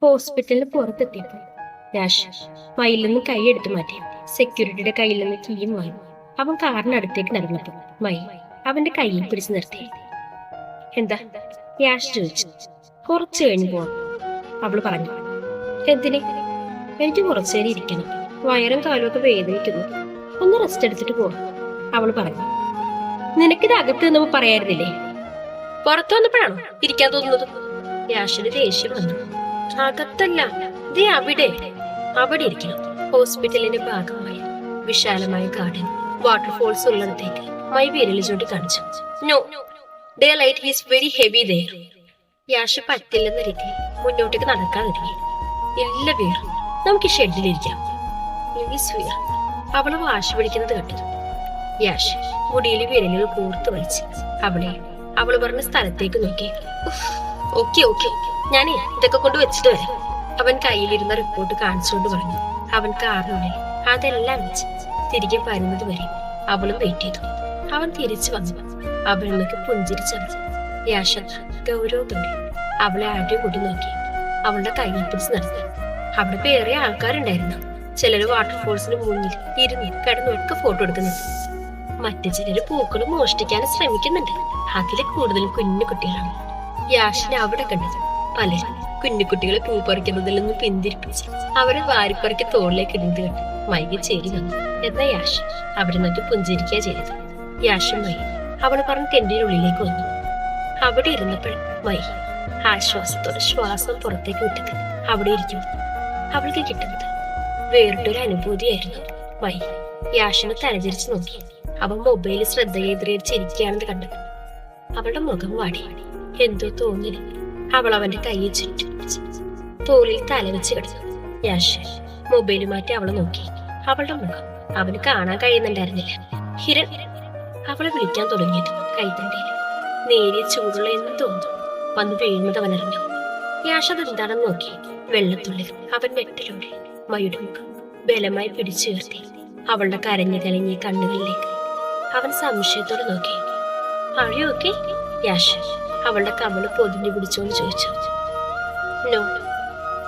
ഹോസ്പിറ്റലിന് പുറത്തെത്തിയപ്പോൾ രാഷ് മയിൽ നിന്ന് കൈയെടുത്ത് മാറ്റി സെക്യൂരിറ്റിയുടെ കയ്യിൽ നിന്ന് കീയും വാങ്ങി. അവൻ കാറിനടുത്തേക്ക് നടന്നപ്പോൾ മൈ അവന്റെ കയ്യിൽ പിടിച്ചു നിർത്തി. എന്താ? യാഷ് ചോദിച്ചു. കുറച്ചു കഴിഞ്ഞ് പോവാം, അവള് പറഞ്ഞു. എന്തിനെ? എനിക്ക് കുറച്ചേരം ഇരിക്കണം, വയറും കാലും ഒക്കെ വേദനിക്കുന്നു, ഒന്ന് റെസ്റ്റ് എടുത്തിട്ട് പോവാം, അവള് പറഞ്ഞു. നിനക്കിത് അകത്ത് നമ്മൾ പറയായിരുന്നില്ലേ? പുറത്തു വന്നപ്പോഴാണോ ഇരിക്കാൻ തോന്നുന്നത്? യാഷിന് ദേഷ്യം വന്നു. അകത്തല്ല, ദേ അവിടെ അവിടെ ഇരിക്കണം. ഹോസ്പിറ്റലിന്റെ ഭാഗമായ വിശാലമായ ഗാർഡൻ, വാട്ടർഫോൾസ് ഉള്ളിടത്തേക്ക് മൈ വിരൽ ചൂണ്ടി കാണിച്ചു. നോ, ദേ ലൈറ്റ് ഈസ് വെരി ഹെവി ദേ. യാഷ് പറ്റില്ലെന്ന രീതിയിൽ മുന്നോട്ടേക്ക് നടക്കാൻ തുടങ്ങി. ഇല്ല വീർ, നമുക്ക് ഷെഡിലിരിക്കാം. പ്ലീസ് വീർ, അവള് വാശി പിടിക്കുന്നത് കണ്ടു. യാഷ് മുടിയിൽ വിരലുകൾ കൂർത്ത് വലിച്ച് അവള് പറഞ്ഞ സ്ഥലത്തേക്ക് നോക്കി. ഓക്കെ ഓക്കെ, ഞാനേ ഇതൊക്കെ കൊണ്ട് വെച്ചിട്ട് വരാം. അവൻ കയ്യിലിരുന്ന റിപ്പോർട്ട് കാണിച്ചുകൊണ്ട് പറഞ്ഞു. അവൻ കാറിനുള്ളിൽ അതെല്ലാം വെച്ച് തിരികെ വരുന്നത് വരെ അവളും വെയിറ്റ് ചെയ്തു. അവൻ തിരിച്ചു വന്നു അവളിലേക്ക് പുഞ്ചിരിച്ചവൾ. യാഷ ഗൗരവത്തോടെ അവളെ അടികൂടി നോക്കി. അവളുടെ കയ്യിൽ പിടിച്ച് നടത്തി. അവിടെ വേറെ ആൾക്കാരുണ്ടായിരുന്നു. ചിലര് വാട്ടർഫോൾസിന് മുന്നിൽ ഇരുന്ന് കിടന്നൊക്കെ ഫോട്ടോ എടുക്കുന്നുണ്ട്. മറ്റു ചിലര് പൂക്കളും മോഷ്ടിക്കാൻ ശ്രമിക്കുന്നുണ്ട്. അതില് കൂടുതലും കുഞ്ഞു കുട്ടികളാണ്. യാഷിനെ അവിടെ കണ്ടത് പലരും കുഞ്ഞുകുട്ടികളെ പൂ പറിക്കുന്നതിൽ നിന്ന് പിന്തിരിപ്പിച്ച് അവരെ വാരിപ്പറിക്ക് തോളിലേക്ക് ഇടുന്നത് കണ്ട് മൈകി ചേരി വന്നു. എന്നാ യാഷ് അവിടെ നോക്കി പുഞ്ചിരിക്കുക ചെയ്തത്. യാഷും മൈ അവള് പറഞ്ഞ ടെന്റിന്റെ ഉള്ളിലേക്ക് വന്നു. അവിടെ ഇരുന്നപ്പോൾ മൈ ആശ്വാസത്തോടെ ശ്വാസം പുറത്തേക്ക് വിട്ടത് അവിടെ ഇരിക്കും. അവൾക്ക് കിട്ടുന്നത് വേറിട്ടൊരു അനുഭൂതിയായിരുന്നു. മൈ യാഷിനെ തലചരിച്ച് നോക്കി. അവൻ മൊബൈലിൽ ശ്രദ്ധ കേന്ദ്രീകരിച്ചിരിക്കുകയാണെന്ന് കണ്ടത് അവളുടെ മുഖം വാടി. എന്തോ തോന്നില്ല. അവൾ അവന്റെ കൈയെ ചുറ്റി തോളിൽ തലവെച്ച് കിടന്നു. യാഷ് മൊബൈൽ മാറ്റി അവളെ നോക്കി. അവളുടെ മുഖം അവന് കാണാൻ കഴിയുന്നുണ്ടായിരുന്നില്ല. ഹിരൺ അവളെ വിളിക്കാൻ തുടങ്ങിയത് കൈത്തണ്ടയിൽ നേരിയ ചൂടുള്ള എന്ന് തോന്നുന്നു വന്ന് വീഴുന്നത് അവനറിഞ്ഞു. യാഷ് അത് എന്താണെന്ന് നോക്കി. വെള്ളത്തുള്ളിൽ അവൻ വെട്ടിലൂടെ മയുടെ മുഖം ബലമായി പിടിച്ചുയർത്തി അവളുടെ കരഞ്ഞു കലങ്ങിയ കണ്ണുകളിലേക്ക് അവൻ സംശയത്തോടെ നോക്കി. അഴിയൊക്കെ യാഷ് അവളുടെ കവള് പൊതിഞ്ഞു പിടിച്ചോണ്ട് ചോദിച്ചു. നോ,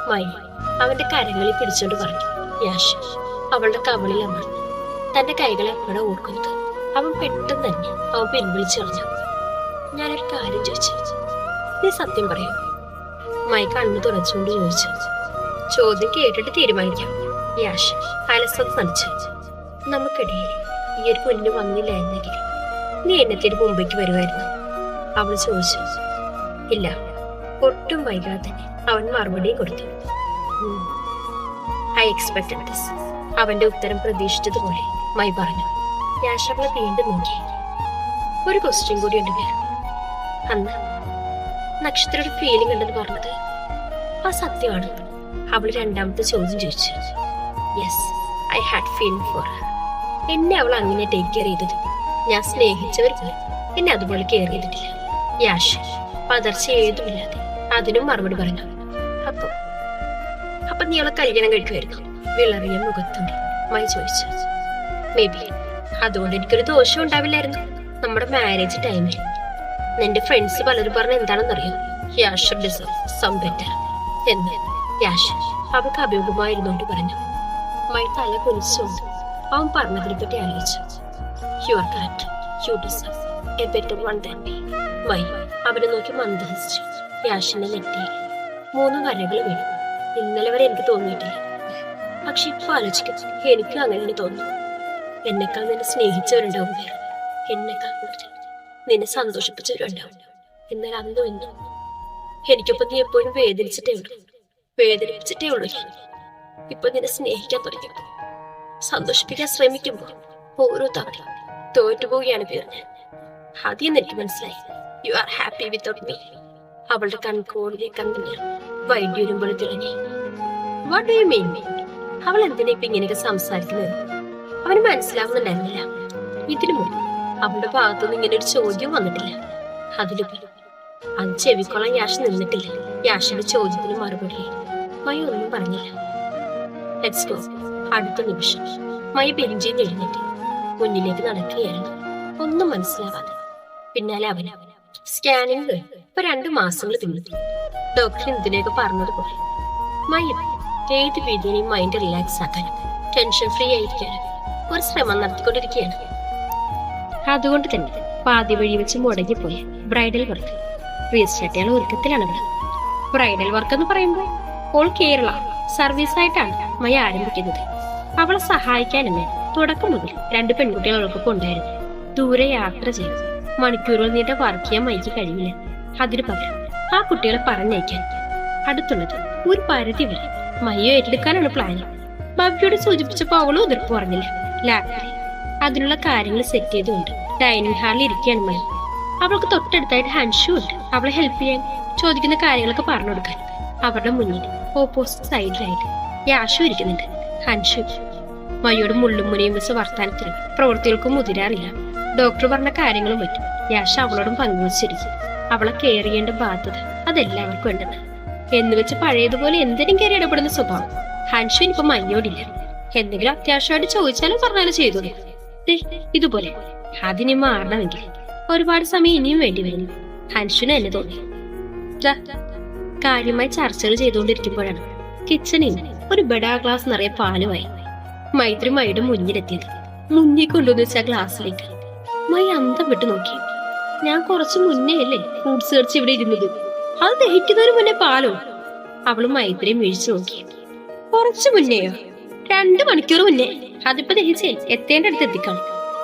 മൈ അവന്റെ കരങ്ങളിൽ പിടിച്ചോണ്ട് പറഞ്ഞു. യാഷ് അവളുടെ കവളിൽ അമർന്നു തന്റെ കൈകളെ അവിടെ ഓർക്കുന്നത്. അവൻ പെട്ടെന്ന് തന്നെ അവൻ പിൻവിളിച്ചു കളഞ്ഞു. ഞാനൊരു കാര്യം ചോദിച്ചു, നീ സത്യം പറയൂ? മൈ കണ്ണു തുറച്ചുകൊണ്ട് ചോദിച്ചു. ചോദ്യം കേട്ടിട്ട് തീരുമാനിക്കാം. യാഷ് അലസത നടിച്ചു. നമുക്കിടയിൽ ഈ ഒരു കുഞ്ഞു വന്നില്ലായിരുന്നെങ്കിൽ നീ എന്നത്തിന് മുമ്പേക്ക് വരുമായിരുന്നു? അവൾ ചോദിച്ചു. ഇല്ല, ഒട്ടും വൈകാതെ തന്നെ അവൻ മറുപടിയും കൊടുത്തു. I expected this. അവന്റെ ഉത്തരം പ്രതീക്ഷിച്ചതുപോലെ മൈ പറഞ്ഞു. യാഷ് അവളെ വീണ്ടും നോക്കി. ഒരു ക്വസ്റ്റ്യൻ കൂടി ഉണ്ട് വേറെ. അന്ന് നക്ഷത്രയുടെ ഫീലിംഗ് ഉണ്ടെന്ന് പറഞ്ഞത് ആ സത്യമാണ്? അവൾ രണ്ടാമത്തെ ചോദ്യം ചോദിച്ചു. Yes, I had feeling for her. എന്നെ അവൾ അങ്ങനെ ടേക്ക് കെയർ ചെയ്തത് ഞാൻ സ്നേഹിച്ചവർ പോലും എന്നെ അതുപോലെ കെയർ ചെയ്തിട്ടില്ല. യാഷ് പതർച്ച ഏതുമില്ലാതെ അതിനും മറുപടി പറഞ്ഞു. അപ്പൊ നീ അവളെ കല്യാണം കഴിക്കുമായിരുന്നു? വിളറിയ മുഖത്തോടെ മൈ ചോദിച്ചു. May be. അതുകൊണ്ട് എനിക്കൊരു ദോഷം ഉണ്ടാവില്ലായിരുന്നു നമ്മുടെ മാരേജ് ടൈമിൽ. നിന്റെ ഫ്രണ്ട്സ് പലരും പറഞ്ഞ എന്താണെന്നറിയോ? യാഷ് ഡിസേർവ് സം ബെറ്റർ എന്ന്. യാഷ് അവൾക്ക് അഭിമുഖമായിരുന്നോണ്ട് പറഞ്ഞു. മൈ തല കുനിച്ചുകൊണ്ട് അവൻ പറഞ്ഞതിനെ പറ്റി ആലോചിച്ചു. You are correct. U deserve A better one than me. My അവനെ നോക്കി മന്ദഹസിച്ചു. യാഷിന്റെ നെറ്റിയിൽ 3 വരകൾ വീണു. ഇന്നലെ വരെ എനിക്ക് തോന്നിയിട്ടില്ല, പക്ഷെ ഇപ്പൊ ആലോചിക്കും എനിക്കും അങ്ങനെ തോന്നുന്നു. എന്നെക്കാൾ നിന്നെ സ്നേഹിച്ചവരുണ്ടാവും വേറെ, എന്നെക്കാൾ കൂടുതൽ നിന്നെ സന്തോഷിപ്പിച്ചവരുണ്ടാവും. എന്നാൽ അന്നും എന്നും എനിക്കൊപ്പം നീ എപ്പോഴും വേദനിച്ചിട്ടേ ഉള്ളൂ. ഞാൻ ഇപ്പൊ നിന്നെ സ്നേഹിക്കാൻ തുടങ്ങിയപ്പോ, സന്തോഷിപ്പിക്കാൻ ശ്രമിക്കുമ്പോ ഓരോ തവണ തോറ്റുപോവുകയാണ് പേര് ഞാൻ. ആദ്യം എനിക്ക് മനസ്സിലായി you are happy without me. അവളുടെ കൺകോടിലെ കണ്ണിന് വൈദ്യുരം പോലെ തിളങ്ങി. What do you mean? അവൾ എന്തിനാ ഇപ്പൊ ഇങ്ങനെയൊക്കെ സംസാരിക്കുന്നത്? അവന് മനസ്സിലാവുന്നുണ്ടായിരുന്നില്ല. ഇതിനു മുമ്പ് അവളുടെ ഭാഗത്തുനിന്ന് ഇങ്ങനെ ഒരു ചോദ്യം വന്നിട്ടില്ല. അതിലുപരി അത് ചെവിക്കൊള്ളാൻ യാഷ് നിന്നിട്ടില്ല. യാഷിന്റെ ചോദ്യത്തിന് മറുപടി മൈ ഒന്നും പറഞ്ഞില്ല. Let's go. അടുത്ത നിമിഷം മൈ ബെഞ്ചിൽ എഴുന്നേറ്റ് മുന്നിലേക്ക് നടക്കുകയായിരുന്നു. ഒന്നും മനസ്സിലാവാതെ. പിന്നാലെ അവന് സ്കാനിങ് ഇപ്പൊ 2 മാസങ്ങൾ പിന്നിട്ടു. ഡോക്ടർ എന്തിനൊക്കെ പറഞ്ഞതുപോലെ മയം ഏത് രീതിയിലും മൈൻഡ് റിലാക്സ് ആക്കാൻ, ടെൻഷൻ ഫ്രീ ആയിരിക്കാൻ ഒരു ശ്രമം നടത്തിക്കൊണ്ടിരിക്കുകയാണ്. അതുകൊണ്ട് തന്നെ പാതി വഴി വെച്ച് മുടങ്ങിപ്പോയ ബ്രൈഡൽ വർക്ക് റീസ്റ്റാർട്ട് ചെയ്യാൻ ഒരുക്കത്തിലാണ് അവൾ. ബ്രൈഡൽ വർക്ക് എന്ന് പറയുമ്പോൾ ഓൾ കേരള സർവീസ് ആയിട്ടാണ് മയ ആരംഭിക്കുന്നത്. അവളെ സഹായിക്കാനെന്ന് തുടക്കം മുതൽ 2 പെൺകുട്ടികളൊക്കെ ഉണ്ടായിരുന്നു. ദൂരെ യാത്ര ചെയ്ത് മണിക്കൂറുകൾ നീണ്ട വർക്ക് ചെയ്യാൻ മൈക്ക് കഴിയില്ല. അതിനു പകരം ആ കുട്ടികളെ പറഞ്ഞയക്കാൻ അടുത്തുള്ളത് ഒരു പരിധി വരെ മയ്യോ ഏറ്റെടുക്കാനാണ് പ്ലാൻ. ഭവ്യോട് സൂചിപ്പിച്ചപ്പോൾ അവളും എതിർപ്പ് പറഞ്ഞില്ല. ലാപ്ടോപ്പിൽ അതിനുള്ള കാര്യങ്ങൾ സെറ്റ് ചെയ്തുകൊണ്ട് ഡൈനിങ് ഹാളിൽ ഇരിക്കുകയാണ് മയ്യ. അവൾക്ക് തൊട്ടടുത്തായിട്ട് ഹൻഷു ഉണ്ട്. അവളെ ഹെൽപ്പ് ചെയ്യാൻ, ചോദിക്കുന്ന കാര്യങ്ങളൊക്കെ പറഞ്ഞു കൊടുക്കാൻ. അവരുടെ മുന്നിൽ ഓപ്പോസിറ്റ് സൈഡിലായിട്ട് യാഷു ഇരിക്കുന്നുണ്ട്. ഹൻഷു മയ്യോട് മുള്ളും മുനയും വെച്ച് വർത്താനത്തിനും പ്രവൃത്തികൾക്കും മുതിരാറില്ല. ഡോക്ടർ പറഞ്ഞ കാര്യങ്ങളും പറ്റും യാഷ അവളോടും പങ്കുവച്ചിരിക്കും. അവളെ കെയർ ചെയ്യേണ്ട ബാധ്യത അതെല്ലാവർക്കും ഉണ്ടെന്ന് എന്ന് വെച്ച് പഴയതുപോലെ എന്തിനും കയറി ഇടപെടുന്ന സ്വഭാവം ഹൻഷുവിന് ഇപ്പൊ മയ്യോടില്ല. എന്തെങ്കിലും അത്യാവശ്യമായിട്ട് ചോദിച്ചാലും പറഞ്ഞാലും ചെയ്തോളൂ. ഇതുപോലെ അതിനി മാറണമെങ്കിൽ ഒരുപാട് സമയം ഇനിയും വേണ്ടി വരുന്നു ഹൻഷുന് എന്നെ തോന്നി. കാര്യമായി ചർച്ചകൾ ചെയ്തുകൊണ്ടിരിക്കുമ്പോഴാണ് കിച്ചണിൽ ഒരു ബെഡാ ഗ്ലാസ് നിറയെ പാലുമായി മൈത്രി മയുടെ മുന്നിലെത്തിയത്. മുന്നിൽ കൊണ്ടുവന്ന് വെച്ച ഗ്ലാസ്സിലേക്ക് മൈ അന്തം വിട്ട് നോക്കി. ഞാൻ കുറച്ചു മുന്നേ അല്ലേ ഫ്രൂട്ട്സ് കഴിച്ച് ഇവിടെ ഇരുന്നത്, അത് ദഹിക്കുന്നതിന് മുന്നേ പാലോ? അവള് മൈത്രിയും വീഴ്ച നോക്കി. കുറച്ചു മുന്നെയോ? 2 മണിക്കൂർ മുന്നേ. അതിപ്പോ ദഹിച്ചേ എത്തേണ്ട അടുത്ത് എത്തിക്കണം.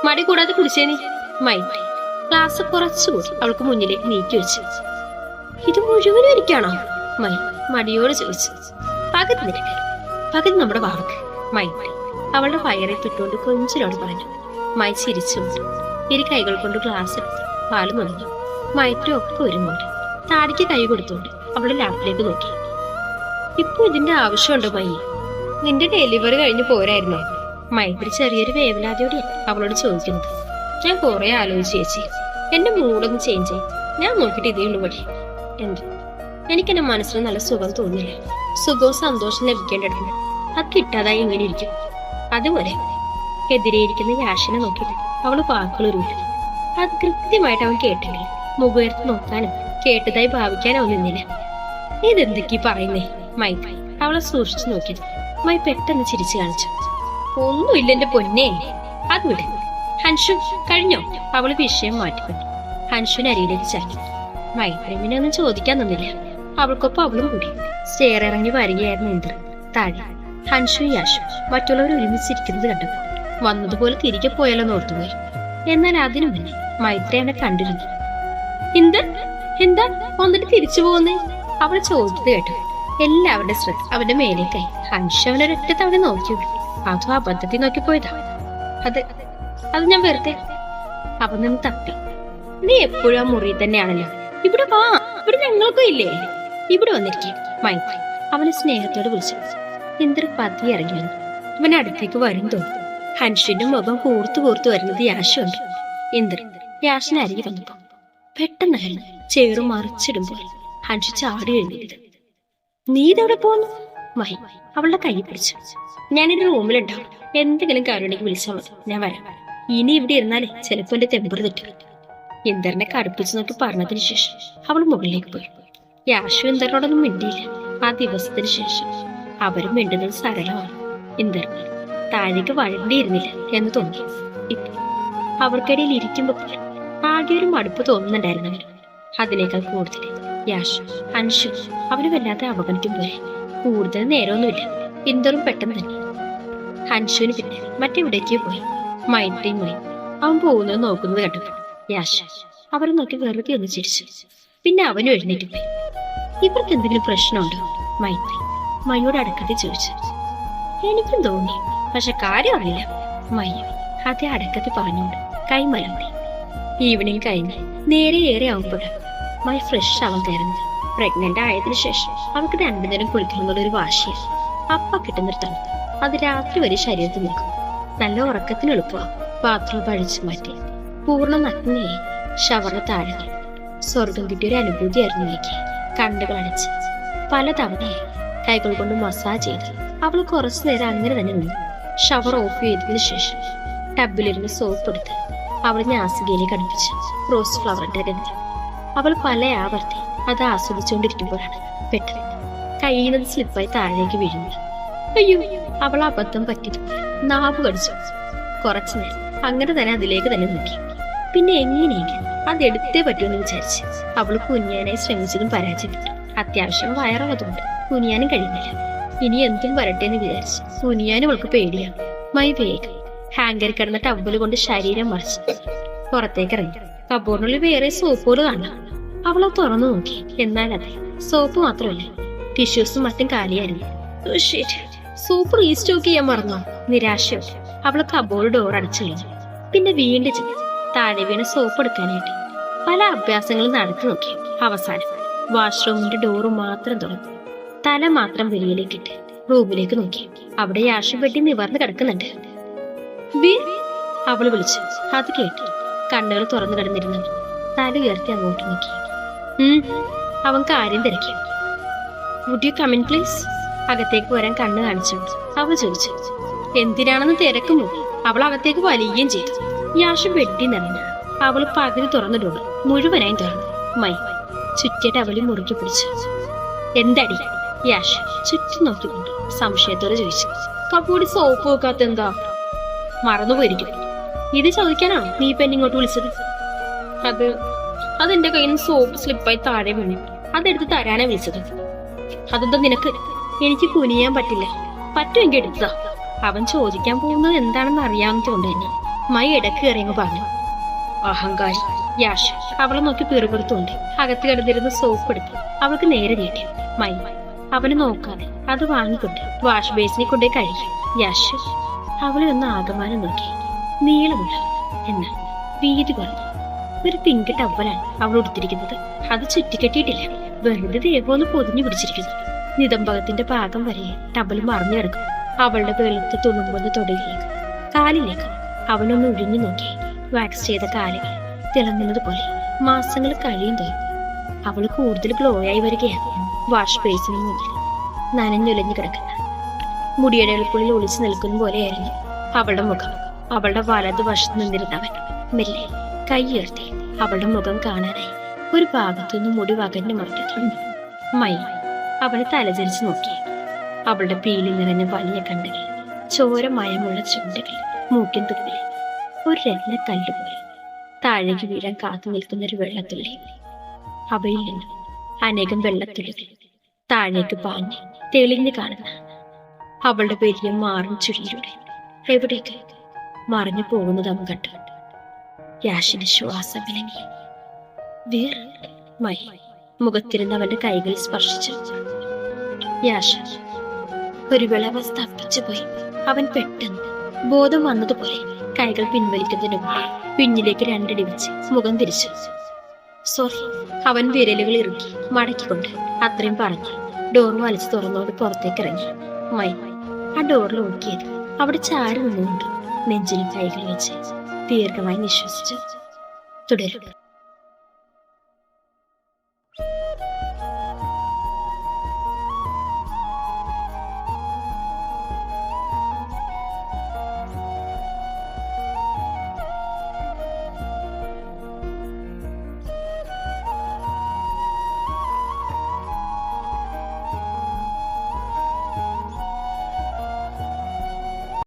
മടി കൂടാതെ കുടിച്ചേനി. മൈത്രി ഗ്ലാസ് കുറച്ചുകൂടി അവൾക്ക് മുന്നിലേക്ക് നീക്കി വെച്ചു. ഇത് മുഴുവനും എനിക്കാണോ? മൈ മടിയോട് ചോദിച്ചു. പകുതി നിനക്ക്, പകുതി നമ്മുടെ വാവക്ക്. മൈത്രി അവളുടെ വയറിൽ തൊട്ടുകൊണ്ട് കൊഞ്ചിനോട് പറഞ്ഞു. മൈ ചിരിച്ചുകൊണ്ട് ഇരു കൈകൾ കൊണ്ട് ഗ്ലാസ് എടുത്ത് പാല് മുടങ്ങി. മൈത്രി ഒക്കെ ഒരുങ്ങോട്ട് താടിക്ക് കൈ കൊടുത്തോണ്ട് അവളുടെ ലാപ്പിലേക്ക് നോക്കി. ഇപ്പൊ ഇതിന്റെ ആവശ്യമുണ്ടോ മൈ? നിന്റെ ഡെലിവറി കഴിഞ്ഞ് പോരായിരുന്നോ? മൈത്രി ചെറിയൊരു വേവലാതിയോടെ അവളോട് ചോദിക്കുന്നത്. ഞാൻ കുറെ ആലോചിച്ച് ചേച്ചി, എന്റെ മൂഡൊന്ന് ചേഞ്ച് ആയി. ഞാൻ നോക്കിയിട്ട് ഇതേ ഉള്ളു വഴി. എന്ത് എനിക്കെന്റെ മനസ്സിന് നല്ല സുഖം തോന്നില്ല. സുഖവും സന്തോഷം ലഭിക്കേണ്ടിടത്തുണ്ട്. അത് കിട്ടാതായി എങ്ങനെ ഇരിക്കും? അതുപോലെ എതിരെയിരിക്കുന്ന യാഷിനെ നോക്കിയിട്ട് അവള് വാക്കുകൾ ഉരുവിട്ടു. അത് കൃത്യമായിട്ട് അവൻ കേട്ടില്ല. മുഖേർത്ത് നോക്കാനും കേട്ടതായി ഭാവിക്കാനോ നിന്നില്ല. ഇതെന്തൊക്കെ പറയുന്നേ? മൈത്രി അവളെ സൂക്ഷിച്ചു നോക്കിയത്. മൈ പെട്ടെന്ന് ചിരിച്ചു കാണിച്ചു. ഒന്നുമില്ല എന്റെ പൊന്നേ, അത് വിട്. ഹൻഷു കഴിഞ്ഞോ? അവള് വിഷയം മാറ്റിക്കൊണ്ടു ഹൻഷുവിന് അരിയിലേക്ക് ചാടി. മൈത്രിമിനെ ഒന്നും ചോദിക്കാൻ നിന്നില്ല. അവൾക്കൊപ്പം അവളും കൂടി സ്റ്റെയർ ഇറങ്ങി വരികയായിരുന്നു. ഇന്ദ്രൻ താഴെ ഹൻഷു യാഷു മറ്റുള്ളവർ ഒരുമിച്ചിരിക്കുന്നത് കണ്ടപ്പോൾ വന്നതുപോലെ തിരികെ പോയാലോന്ന് ഓർത്തുപോയി. എന്നാൽ അതിനു മുന്നേ മൈത്രി അവനെ കണ്ടിരുന്നു. എന്താ വന്നിട്ട് തിരിച്ചു പോകുന്നേ? അവൾ ചോദിച്ചത് കേട്ടു. എല്ലാവരുടെ ശ്രദ്ധ അവന്റെ മേലേക്കായി. ഹൻഷു അവനൊരൊറ്റ തവണ നോക്കിയുള്ളൂ. അതും അബദ്ധത്തിൽ നോക്കിപ്പോയതാ. അത് ഞാൻ വെറുതെ. അവൻ നിന്ന് തപ്പി. നീ എപ്പോഴും ആ മുറി തന്നെയാണല്ലോ. ഇവിടെ വാ, ഇവിടെ ഞങ്ങൾക്കും ഇല്ലേ? ഇവിടെ വന്നിരിക്കേ. മൈത്രി അവനെ സ്നേഹത്തോട് വിളിച്ചു. ഇന്ദ്ര പതി ഇറങ്ങി വന്നു. അവൻ അടുത്തേക്ക് വരും തോന്നി. ഹൻഷുവിന്റെ മുഖം കൂർത്തു വരുന്നത് യാഷുണ്ട്. ഇന്ദ്രൻ യാഷിന് അരികെ വന്നപ്പോ പെട്ടെന്നായിരുന്നു ചേറു മറിച്ചിടുമ്പോൾ ഹൻഷു ചാടി എഴുതിയത്. നീ ഇതെവിടെ പോന്നു? മൈ അവളുടെ കൈ പിടിച്ചു. ഞാനൊരു റൂമിലുണ്ടാവും. എന്തെങ്കിലും കാര്യമുണ്ടെങ്കിൽ വിളിച്ചാൽ മതി, ഞാൻ വരാം. ഇനി ഇവിടെ ഇരുന്നാലേ ചിലപ്പോ എന്റെ ടെമ്പർ തെറ്റും. ഇന്ദ്രനെ കടുപ്പിച്ചു നോക്കി പറഞ്ഞതിന് ശേഷം അവൾ മുകളിലേക്ക് പോയി. യാഷു ഇന്ദ്രനോടൊന്നും മിണ്ടിയില്ല. ആ ദിവസത്തിന് ശേഷം അവരും മിണ്ടുന്നത് സരളമാണ്. ഇന്ദ്രൻ താഴേക്ക് വഴണ്ടിയിരുന്നില്ല എന്ന് തോന്നി. ഇപ്പൊ അവർക്കിടയിൽ ഇരിക്കുമ്പോ ആകെ ഒരു മടുപ്പ് തോന്നുന്നുണ്ടായിരുന്നു അവന്. അതിനേക്കാൾ കൂടുതൽ യാഷു ഹൻഷു അവന് വല്ലാതെ അവഗണിക്കും പോലെ. കൂടുതൽ നേരമൊന്നുമില്ല. ഇന്ദ്രൻ പെട്ടെന്ന് തന്നെ ഹൻഷുവിന് പിന്നെ മറ്റെവിടേക്കോ പോയി. മൈത്രിയുമായി അവൻ പോകുന്നത് നോക്കുന്നത് കണ്ടപ്പോൾ യാഷു അവരെ നോക്കി വെറുതെ ഒന്ന് ചിരിച്ചു. പിന്നെ അവനും എഴുന്നേറ്റ് പോയി. ഇവർക്ക് എന്തെങ്കിലും പ്രശ്നമുണ്ടോ? മൈത്രി മയോട് അടക്കത്തിൽ ചോദിച്ചു. എനിക്കും തോന്നി, പക്ഷെ കാര്യം അറിയില്ല. മയ്യ അതേ അടക്കത്തിൽ പറഞ്ഞുകൊണ്ട് കൈമലമ്പി. ഈവനിങ് കഴിഞ്ഞ് നേരെ ഏറെ ആവുമ്പോഴാണ് മൈ ഫ്രഷ് ആവാൻ കയറുന്നത്. പ്രഗ്നന്റ് ആയതിനു ശേഷം അവൾക്ക് 2 നേരം കുളിക്കണമെന്നുള്ളൊരു വാശിയാണ്. അപ്പ കിട്ടുന്നൊരു തണുപ്പ് അത് രാത്രി വരെ ശരീരത്തിൽ നിൽക്കും. നല്ല ഉറക്കത്തിന് എളുപ്പമാണ്. ബാത്റൂം പഴിച്ചു മാറ്റി പൂർണ്ണ നഗ്നയായി ഷവറിന് താഴെ സ്വർഗം കിട്ടിയൊരു അനുഭൂതിയായിരുന്നു എനിക്ക്. കണ്ണുകൾ അടച്ച് പലതവണയായി കൈകൾ കൊണ്ട് മസാജ് ചെയ്ത് അവൾ കുറച്ചു നേരം അങ്ങനെ തന്നെ നിന്നു. ഷവർ ഓഫ് ചെയ്തതിനു ശേഷം ടബിലിരുന്ന് സോപ്പ് എടുത്ത് അവൾ നാസികയിലേക്ക് അടുപ്പിച്ചു. റോസ് ഫ്ലവറിന്റെ ഗന്ധം. അവൾ പല ആവർത്തി അത് ആസ്വദിച്ചുകൊണ്ടിരിക്കുമ്പോഴാണ് പെട്ടെന്ന് കയ്യിൽ നിന്ന് സ്ലിപ്പായി താഴേക്ക് വീഴുന്നു. അയ്യോ, അവൾ അബദ്ധം പറ്റിയത് നാവ് കടിച്ചു. കുറച്ചു നേരം അങ്ങനെ തന്നെ അതിലേക്ക് തന്നെ നോക്കി. പിന്നെ എങ്ങനെയെങ്കിലും അതെടുത്തേ പറ്റുമെന്ന് വിചാരിച്ച് അവൾ കുനിയാനായി ശ്രമിച്ചതും പരാജയപ്പെട്ടു. അത്യാവശ്യം വയറുള്ളതുകൊണ്ട് കുനിയാനും കഴിയുന്നില്ല. ഇനി എന്തും വരട്ടെ എന്ന് വിചാരിച്ച് കുനിയാനും അവൾക്ക് പേടിയാണ്. മൈ വേഗം ഹാങ്കറിൽ കിടന്ന ടവ്വല് കൊണ്ട് ശരീരം മറിച്ച് പുറത്തേക്ക് ഇറങ്ങി. കബോർഡിനുള്ളിൽ വേറെ സോപ്പുകൾ കാണാം. അവളെ തുറന്നു നോക്കി. എന്നാൽ അതെ, സോപ്പ് മാത്രമല്ല, ടിഷ്യൂസും മറ്റും കാലിയായിരുന്നു. സോപ്പ് റീസ്റ്റോക്ക് ചെയ്യാൻ മറന്നോ? നിരാശയോടെ അവള് കബോർഡ് ഡോർ അടച്ചു കഴിഞ്ഞു. പിന്നെ വീണ്ടും ചെയ്തു താഴെ വീണ സോപ്പ് എടുക്കാനായിട്ട് പല അഭ്യാസങ്ങളും നടത്തി നോക്കി. അവസാനം വാഷ്റൂമിന്റെ ഡോറ് മാത്രം തുറന്നു. തല മാത്രം വെളിയിലേക്കിട്ട് റൂമിലേക്ക് നോക്കി. അവിടെ യാഷി പെട്ടി നിവർന്ന് കിടക്കുന്നുണ്ട്. അവള് വിളിച്ചു. അത് കേട്ട് കണ്ണുകൾ തുറന്നു കിടന്നിരുന്നു. തല ഉയർത്തി അങ്ങോട്ട് നോക്കി. അവൻ കാര്യം തിരക്കി. Would you come in please? അകത്തേക്ക് വരാൻ കണ്ണ് കാണിച്ചു അവൾ ചോദിച്ചു. എന്തിനാണെന്ന് തിരക്കുമ്പോ അവൾ അകത്തേക്ക് വലിയുകയും ചെയ്തു. യാഷ് വെട്ടി നിറഞ്ഞു. അവൾ പകുതി തുറന്നിടുക മുഴുവനായും തുറന്നു. മൈ ചുറ്റിയിട്ട് അവളി മുറുക്കി പിടിച്ചു. എന്തടി? യാഷ് ചുറ്റും നോക്കിക്കൊണ്ട് സംശയത്തോടെ ചോദിച്ചു. കബോർഡ് സോപ്പ് വെക്കാത്ത എന്താ? മറന്നുപോയിരിക്കും. ഇത് ചോദിക്കാനാണോ നീ ഇപ്പൊ എന്നെ ഇങ്ങോട്ട് വിളിച്ചത്? അതെന്റെ കയ്യിൽ നിന്ന് സോപ്പ് സ്ലിപ്പായി താഴെ വീണു. അതെടുത്ത് തരാനാ വിളിച്ചത്. അതെന്താ നിനക്ക്? എനിക്ക് കുനിയാൻ പറ്റില്ല. പറ്റുമെങ്കിൽ എടുത്തതാ. അവൻ ചോദിക്കാൻ പോകുന്നത് എന്താണെന്ന് അറിയാവുന്നതുകൊണ്ട് തന്നെ മൈ ഇടക്ക് കയറിയങ്ങ് പറഞ്ഞു. അഹങ്കാരി. യാഷ് അവളെ നോക്കി പിറുപിറുത്തുകൊണ്ട് അകത്ത് കിടന്നിരുന്ന സോപ്പ് എടുത്ത് അവൾക്ക് നേരെ നീട്ടി. മൈ അവനെ നോക്കാതെ അത് വാങ്ങിക്കൊണ്ട് വാഷ് ബേസിനെ കൊണ്ടേ കഴുകി. യാഷ് അവളെ ഒന്ന് ആകമാനം നോക്കി. നീളമുള്ള എന്നാൽ വീതി കുറഞ്ഞു ഒരു പിങ്ക് ടവലാണ് അവൾ ഉടുത്തിരിക്കുന്നത്. അത് ചുറ്റിക്കെട്ടിയിട്ടില്ല. വെറുതെ ദേഹമൊന്ന് പൊതിഞ്ഞു പിടിച്ചിരിക്കുന്നു. നിതംബകത്തിന്റെ പാകം വരെ ടവൽ മറിഞ്ഞു കിടക്കും. അവളുടെ വെളുത്ത് തുളുമ്പുന്ന തൊടയിലേക്ക് കാലിലേക്ക് അവനൊന്ന് ഒഴിഞ്ഞു നോക്കി. വാക്സ് ചെയ്ത കാലുകൾ തിളങ്ങുന്നത് പോലെ മാസങ്ങൾ കഴിയും തോന്നി. അവൾ കൂടുതൽ ഗ്ലോ ആയി വരികയാണ്. വാഷ് ബേസിന് മുന്നിൽ നനഞ്ഞൊലിഞ്ഞു കിടക്കുന്ന മുടിയുടെ എളുപ്പുള്ളിൽ ഒളിച്ചു നിൽക്കുന്ന പോലെയായിരുന്നു അവളുടെ മുഖം. അവളുടെ വലതു വശത്ത് നിന്നിരുന്നവൻ മെല്ലെ കൈ ഉയർത്തി അവളുടെ മുഖം കാണാനായി ഒരു ഭാഗത്തുനിന്ന് മുടി വകഞ്ഞു മാറ്റി. മൈ അവളെ തലചരിച്ചു നോക്കി. അവളുടെ പീലി നിറഞ്ഞ വലിയ കണ്ണുകൾ, ചോരമയമുള്ള ചുണ്ടുകൾ, മൂക്കിൻ തുമ്പിൽ ഒരു രത്ന കല്ലുപോലെ താഴേക്ക് വീഴാൻ കാത്തു നിൽക്കുന്ന ഒരു വെള്ളത്തുള്ളി. അവയിൽ നിന്നും അനേകം വെള്ളത്തുള്ളികൾ താഴേക്ക് പാഞ്ഞ് തെളിഞ്ഞു കാണുന്ന അവളുടെ വലിയ മാറും ചുഴിയിലൂടെ എവിടേക്ക് മറിഞ്ഞു പോകുന്നത് അവൻ കണ്ടു. യാഷിന്റെ ശ്വാസം വിലങ്ങി. മൈ മുഖത്തിരുന്ന് അവന്റെ കൈകൾ സ്പർശിച്ചു. യാഷ് ഒരു വിളവ് സ്തംഭിച്ചു പോയി. അവൻ പെട്ടെന്ന് ബോധം വന്നതുപോലെ കൈകൾ പിൻവലിക്കുന്നതിന് മുമ്പ് പിന്നിലേക്ക് രണ്ടടി വെച്ച് മുഖം തിരിച്ചു. സോറി. അവൻ വിരലുകൾ ഇറുക്കി മടക്കിക്കൊണ്ട് അത്രയും പറഞ്ഞു ഡോർ വലിച്ചു തുറന്നോട് പുറത്തേക്ക് ഇറങ്ങി. മൈ ആ ഡോറിൽ ഒതുക്കിയത് അവിടെ ചാരി നിന്നുകൊണ്ട് നെഞ്ചിൽ കൈകൾ വെച്ച് ദീർഘമായി നിശ്വസിച്ചു. തുടരും.